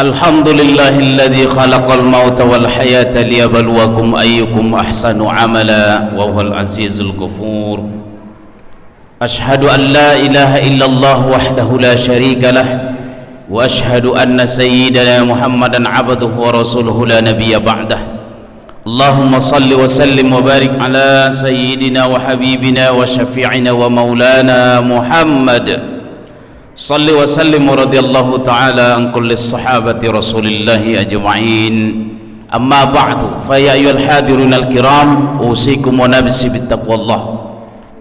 Alhamdulillahilladzi khalaqal mauta wal hayata liyabluwakum ayyukum ahsanu amala wa huwal azizul ghafur. Ashhadu an la ilaha illallah wahdahu la syarika lah wa ashhadu anna sayyidana Muhammadan abduhu wa rasuluhu la nabiyya ba'dah. Allahumma salli wa sallim wa barik ala sayyidina wa habibina wa syafi'ina wa maulana Muhammad. Salli wa sallim wa radiyallahu ta'ala an kulli sahabati rasulillahi ajma'in. Amma ba'du, fa ya ayyuhal hadirun al-kiram, usikum wa nafsi bittaqwallah.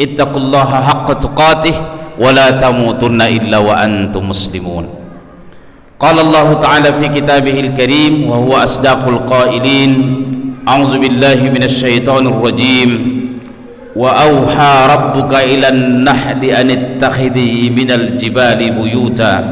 Ittaqullaha haqqa tuqatih wa la tamutunna illa wa antum muslimun. Qala Allah ta'ala fi kitabihil karim wa huwa asdaqul qailin. A'udzu billahi minasy syaithanir rajim. Wa auha rabbuka ilan nahli an ittakhidhi minal jibali buyuta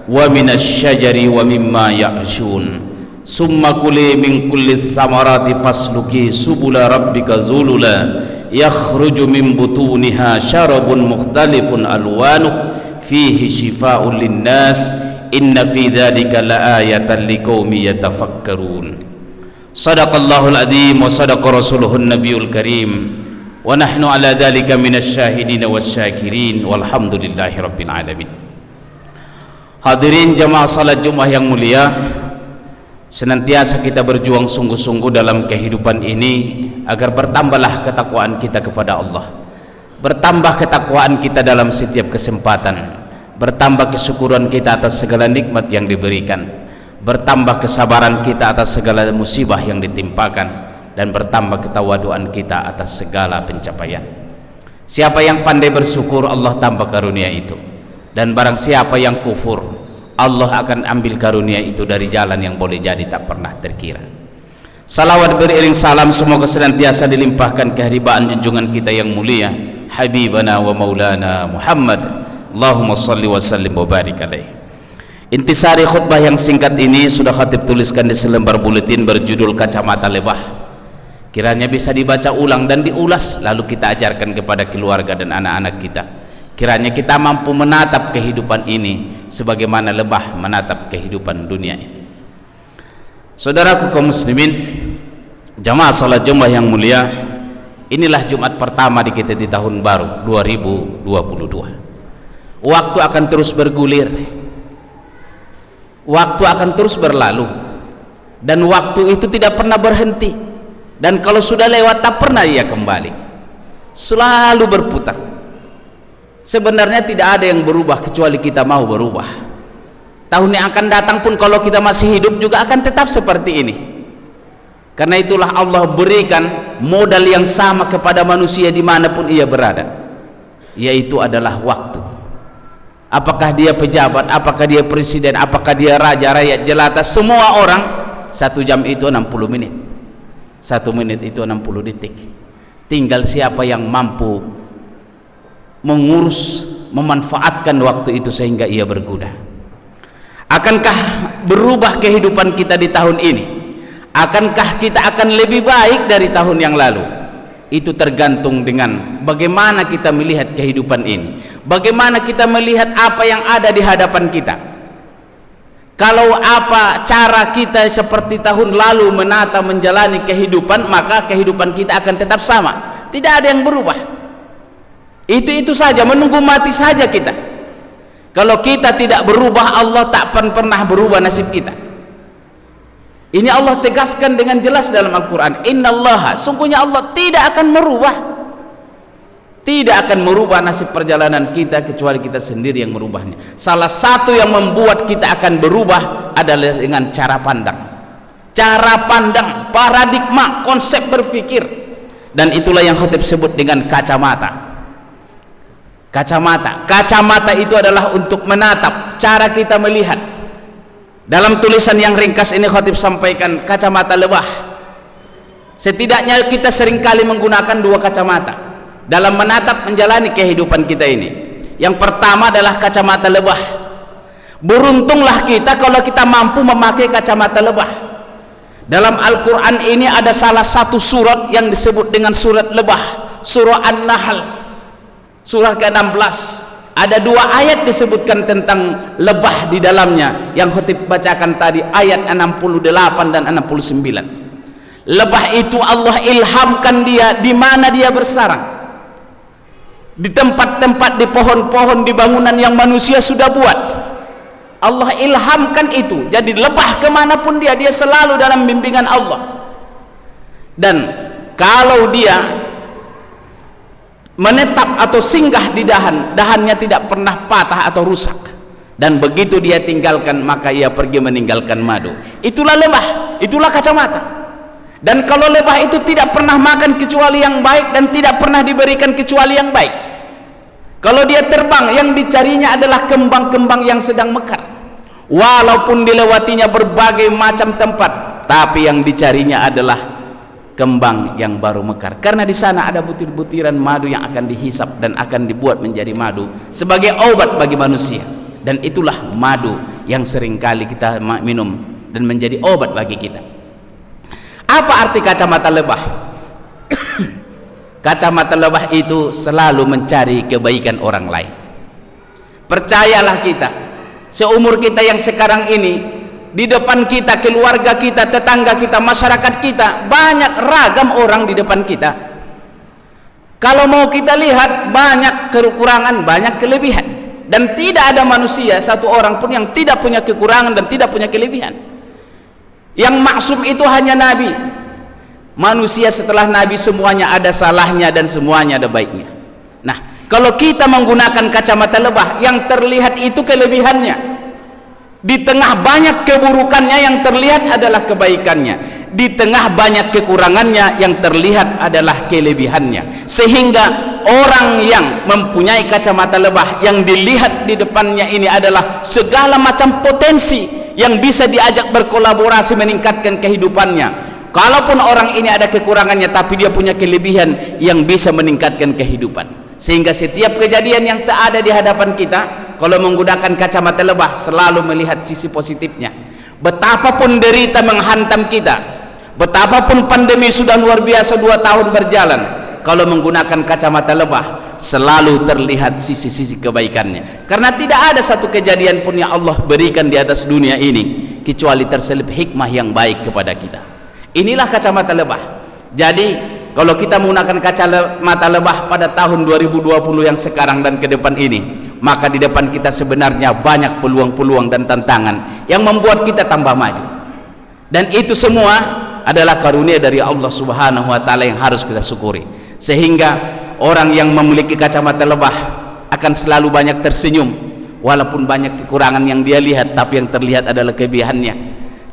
wa minasy syajari wa mimma ya'rishun summa kuli min kulli thamarati fasluki subula rabbika zulula yakhruju min butuniha syarabun mukhtalifun alwanuh fihi shifaa'un linnas inna fi dzalika laayatan liqaumin yatafakkarun. Shadaqallahul adzim wa shadaqa rasuluhun nabiyul karim. Wa nahnu ala dhalika minasyahidin wasyakirin walhamdulillahi rabbil alamin. Hadirin jamaah salat Jumat yang mulia, senantiasa kita berjuang sungguh-sungguh dalam kehidupan ini agar bertambahlah ketakwaan kita kepada Allah, bertambah ketakwaan kita dalam setiap kesempatan, bertambah kesyukuran kita atas segala nikmat yang diberikan, bertambah kesabaran kita atas segala musibah yang ditimpakan, dan bertambah ketawaduan kita atas segala pencapaian. Siapa yang pandai bersyukur, Allah tambah karunia itu, dan barang siapa yang kufur, Allah akan ambil karunia itu dari jalan yang boleh jadi tak pernah terkira. Salawat beriring salam semoga senantiasa dilimpahkan keharibaan junjungan kita yang mulia Habibana wa Maulana Muhammad. Allahumma salli wa sallim wa barik alaihi. Intisari khutbah yang singkat ini sudah khatib tuliskan di selembar buletin berjudul Kacamata Lebah. Kiranya bisa dibaca ulang dan diulas, lalu kita ajarkan kepada keluarga dan anak-anak kita. Kiranya kita mampu menatap kehidupan ini sebagaimana lebah menatap kehidupan dunia ini. Saudaraku kaum muslimin, jamaah salat Jumat yang mulia, inilah Jumat pertama di kita di tahun baru 2022. Waktu akan terus bergulir, waktu akan terus berlalu, dan waktu itu tidak pernah berhenti. Dan kalau sudah lewat tak pernah ia kembali, selalu berputar. Sebenarnya tidak ada yang berubah kecuali kita mau berubah. Tahun yang akan datang pun kalau kita masih hidup juga akan tetap seperti ini. Karena itulah Allah berikan modal yang sama kepada manusia dimanapun ia berada, yaitu adalah waktu. Apakah dia pejabat, apakah dia presiden, apakah dia raja, rakyat jelata, semua orang 1 jam itu 60 menit, 1 menit itu 60 detik. Tinggal siapa yang mampu mengurus, memanfaatkan waktu itu sehingga ia berguna. Akankah berubah kehidupan kita di tahun ini? Akankah kita akan lebih baik dari tahun yang lalu? Itu tergantung dengan bagaimana kita melihat kehidupan ini, bagaimana kita melihat apa yang ada di hadapan kita. Kalau apa cara kita seperti tahun lalu menata menjalani kehidupan, maka kehidupan kita akan tetap sama, tidak ada yang berubah. Itu saja, menunggu mati saja kita. Kalau kita tidak berubah, Allah tak pernah berubah nasib kita. Ini Allah tegaskan dengan jelas dalam Al-Quran. Innallaha, sungguhnya Allah tidak akan merubah, tidak akan merubah nasib perjalanan kita kecuali kita sendiri yang merubahnya. Salah satu yang membuat kita akan berubah adalah dengan cara pandang, paradigma, konsep berpikir. Dan itulah yang khatib sebut dengan kacamata. Kacamata itu adalah untuk menatap, cara kita melihat. Dalam tulisan yang ringkas ini khatib sampaikan kacamata lebah. Setidaknya kita seringkali menggunakan 2 kacamata dalam menatap menjalani kehidupan kita ini. Yang pertama adalah kacamata lebah. Beruntunglah kita kalau kita mampu memakai kacamata lebah. Dalam Al-Quran ini ada salah satu surat yang disebut dengan surat lebah, surah An-Nahl, surah ke-16. Ada 2 ayat disebutkan tentang lebah di dalamnya yang khotib bacakan tadi, ayat 68 dan 69. Lebah itu Allah ilhamkan dia di mana dia bersarang, di tempat-tempat, di pohon-pohon, di bangunan yang manusia sudah buat. Allah ilhamkan itu. Jadi lebah kemanapun dia selalu dalam bimbingan Allah. Dan kalau dia menetap atau singgah di dahannya tidak pernah patah atau rusak, dan begitu dia tinggalkan maka ia pergi meninggalkan madu. Itulah lebah, itulah kacamata. Dan kalau lebah itu tidak pernah makan kecuali yang baik dan tidak pernah diberikan kecuali yang baik. Kalau dia terbang, yang dicarinya adalah kembang-kembang yang sedang mekar, walaupun dilewatinya berbagai macam tempat, tapi yang dicarinya adalah kembang yang baru mekar, karena di sana ada butir-butiran madu yang akan dihisap dan akan dibuat menjadi madu sebagai obat bagi manusia. Dan itulah madu yang seringkali kita minum dan menjadi obat bagi kita. Apa arti kacamata lebah? Kacamata lebah itu selalu mencari kebaikan orang lain. Percayalah kita, seumur kita yang sekarang ini, di depan kita, keluarga kita, tetangga kita, masyarakat kita, banyak ragam orang di depan kita. Kalau mau kita lihat, banyak kekurangan, banyak kelebihan, dan tidak ada manusia satu orang pun yang tidak punya kekurangan dan tidak punya kelebihan. Yang maksum itu hanya Nabi. Manusia setelah Nabi semuanya ada salahnya dan semuanya ada baiknya. Nah, kalau kita menggunakan kacamata lebah, yang terlihat itu kelebihannya. Di tengah banyak keburukannya, yang terlihat adalah kebaikannya. Di tengah banyak kekurangannya, yang terlihat adalah kelebihannya. Sehingga orang yang mempunyai kacamata lebah, yang dilihat di depannya ini adalah segala macam potensi yang bisa diajak berkolaborasi meningkatkan kehidupannya. Kalaupun orang ini ada kekurangannya, tapi dia punya kelebihan yang bisa meningkatkan kehidupan. Sehingga setiap kejadian yang tak ada di hadapan kita, kalau menggunakan kacamata lebah, selalu melihat sisi positifnya. Betapapun derita menghantam kita, betapapun pandemi sudah luar biasa 2 tahun berjalan, kalau menggunakan kacamata lebah selalu terlihat sisi-sisi kebaikannya. Karena tidak ada satu kejadian pun yang Allah berikan di atas dunia ini kecuali terselip hikmah yang baik kepada kita. Inilah kacamata lebah. Jadi kalau kita menggunakan kacamata lebah pada tahun 2020 yang sekarang dan ke depan ini, maka di depan kita sebenarnya banyak peluang-peluang dan tantangan yang membuat kita tambah maju. Dan itu semua adalah karunia dari Allah Subhanahu wa taala yang harus kita syukuri. Sehingga orang yang memiliki kacamata lebah akan selalu banyak tersenyum, walaupun banyak kekurangan yang dia lihat, tapi yang terlihat adalah kelebihannya.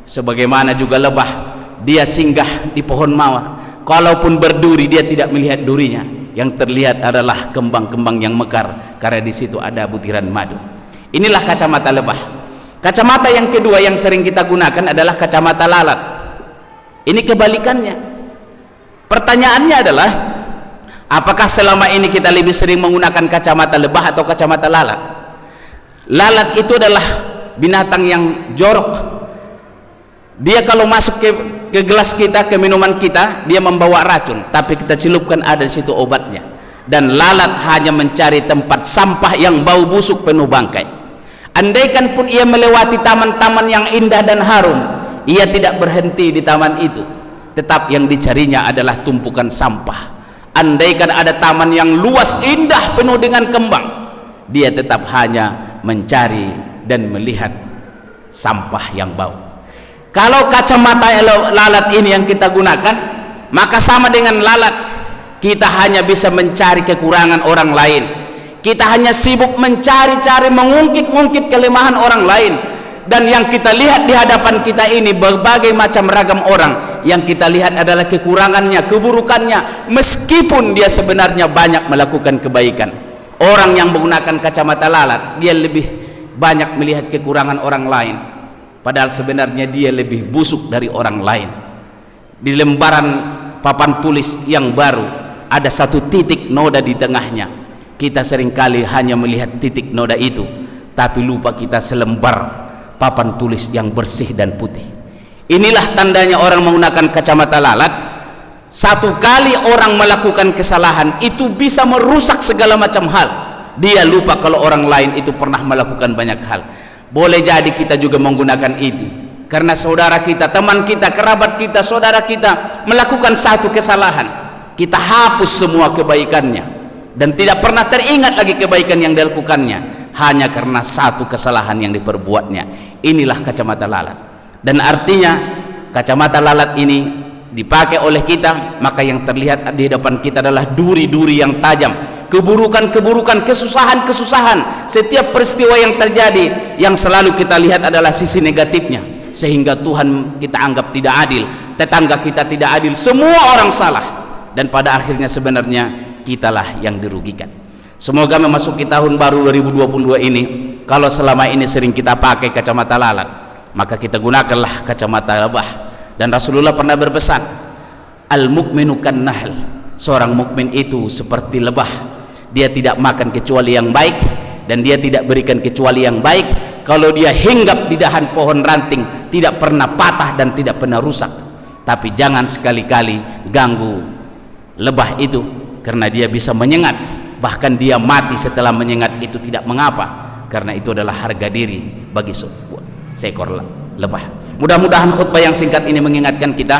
Sebagaimana juga lebah, dia singgah di pohon mawar, kalaupun berduri dia tidak melihat durinya, yang terlihat adalah kembang-kembang yang mekar, karena di situ ada butiran madu. Inilah kacamata lebah. Kacamata yang kedua yang sering kita gunakan adalah kacamata lalat. Ini kebalikannya. Pertanyaannya adalah, apakah selama ini kita lebih sering menggunakan kacamata lebah atau kacamata lalat? Lalat itu adalah binatang yang jorok. Dia kalau masuk ke gelas kita, ke minuman kita, dia membawa racun, tapi kita celupkan ada di situ obatnya. Dan lalat hanya mencari tempat sampah yang bau busuk penuh bangkai. Andaikan pun ia melewati taman-taman yang indah dan harum, ia tidak berhenti di taman itu, tetap yang dicarinya adalah tumpukan sampah. Andaikan ada taman yang luas, indah, penuh dengan kembang, dia tetap hanya mencari dan melihat sampah yang bau. Kalau kacamata lalat ini yang kita gunakan, maka sama dengan lalat, kita hanya bisa mencari kekurangan orang lain. Kita hanya sibuk mencari-cari, mengungkit-ungkit kelemahan orang lain. Dan yang kita lihat di hadapan kita ini berbagai macam ragam orang, yang kita lihat adalah kekurangannya, keburukannya, meskipun dia sebenarnya banyak melakukan kebaikan. Orang yang menggunakan kacamata lalat, dia lebih banyak melihat kekurangan orang lain, padahal sebenarnya dia lebih busuk dari orang lain. Di lembaran papan tulis yang baru ada satu titik noda di tengahnya. Kita seringkali hanya melihat titik noda itu, tapi lupa kita selembar papan tulis yang bersih dan putih. Inilah tandanya orang menggunakan kacamata lalat. Satu kali orang melakukan kesalahan itu bisa merusak segala macam hal, Dia lupa kalau orang lain itu pernah melakukan banyak hal. Boleh jadi kita juga menggunakan itu karena saudara kita, teman kita, kerabat kita, saudara kita melakukan satu kesalahan, kita hapus semua kebaikannya dan tidak pernah teringat lagi kebaikan yang dilakukannya hanya karena satu kesalahan yang diperbuatnya. Inilah kacamata lalat. Dan artinya kacamata lalat ini dipakai oleh kita, maka yang terlihat di depan kita adalah duri-duri yang tajam, keburukan-keburukan, kesusahan-kesusahan. Setiap peristiwa yang terjadi, yang selalu kita lihat adalah sisi negatifnya, sehingga Tuhan kita anggap tidak adil, tetangga kita tidak adil, semua orang salah, dan pada akhirnya sebenarnya kitalah yang dirugikan. Semoga memasuki tahun baru 2022 ini, kalau selama ini sering kita pakai kacamata lalat, maka kita gunakanlah kacamata lebah. Dan Rasulullah pernah berpesan, al-mukminu kan nahl, seorang mukmin itu seperti lebah, dia tidak makan kecuali yang baik dan dia tidak berikan kecuali yang baik. Kalau dia hinggap di dahan pohon ranting, tidak pernah patah dan tidak pernah rusak. Tapi jangan sekali-kali ganggu lebah itu, karena dia bisa menyengat, bahkan dia mati setelah menyengat itu tidak mengapa, karena itu adalah harga diri bagi seekor lebah. Mudah-mudahan khutbah yang singkat ini mengingatkan kita,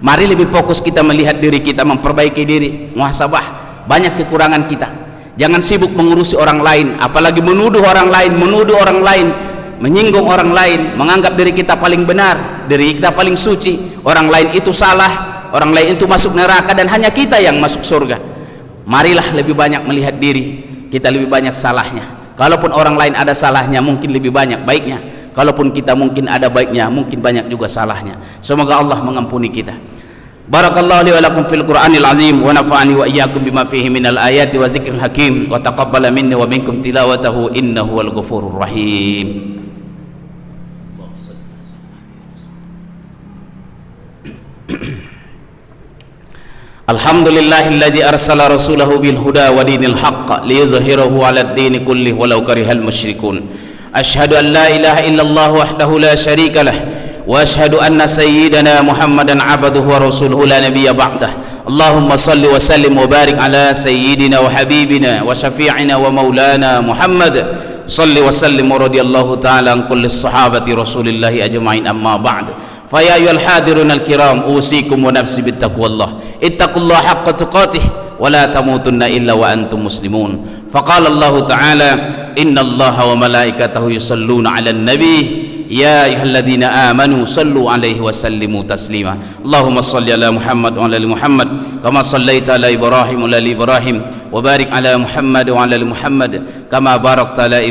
mari lebih fokus kita melihat diri kita, memperbaiki diri, muhasabah. Banyak kekurangan kita. Jangan sibuk mengurusi orang lain, apalagi menuduh orang lain, menyinggung orang lain, menganggap diri kita paling benar, diri kita paling suci, orang lain itu salah, orang lain itu masuk neraka dan hanya kita yang masuk surga. Marilah lebih banyak melihat diri kita, lebih banyak salahnya. Kalaupun orang lain ada salahnya, mungkin lebih banyak baiknya. Kalaupun kita mungkin ada baiknya, mungkin banyak juga salahnya. Semoga Allah mengampuni kita. Barakallahu li wa lakum fil Qur'anil azim wa nafa'ani wa iyyakum bima fihi minal ayati wa zikril hakim wa taqabbala minni wa minkum tilawatahu innahu wal ghafurur rahim. Alhamdulillahilladzi arsala rasulahu bil huda wa dinil haqq liyuzhhirahu 'alad dini kullih walau karihal musyrikun. Asyhadu an la ilaha illallah wahdahu la syarika lah wa asyhadu anna sayyidana Muhammadan 'abduhu wa rasuluhu la nabiyya ba'dah. Allahumma salli wa sallim wa barik ala sayyidina wa habibina wa syafi'ina wa maulana Muhammad. Salli wa sallim wa radiyallahu ta'ala an kulli sahabati rasulillahi ajma'in, amma ba'd. Fa ya ayyuhal hadirun al-kiram, usikum wa nafsi bittaqwallah. Ittaqullaha haqqa tuqatih wa la tamutunna illa wa antum muslimun. Faqala Allah ta'ala, inna Allaha wa malaikatahu yusalluna 'alan nabi ya ayyuhalladzina amanu sallu 'alaihi wa sallimu taslima. Allahumma shalli ala Muhammad wa ala ali Muhammad kama shallaita ala Ibrahim wa ala ali Ibrahim wa barik ala Muhammad wa ala ali Muhammad kama barakta ala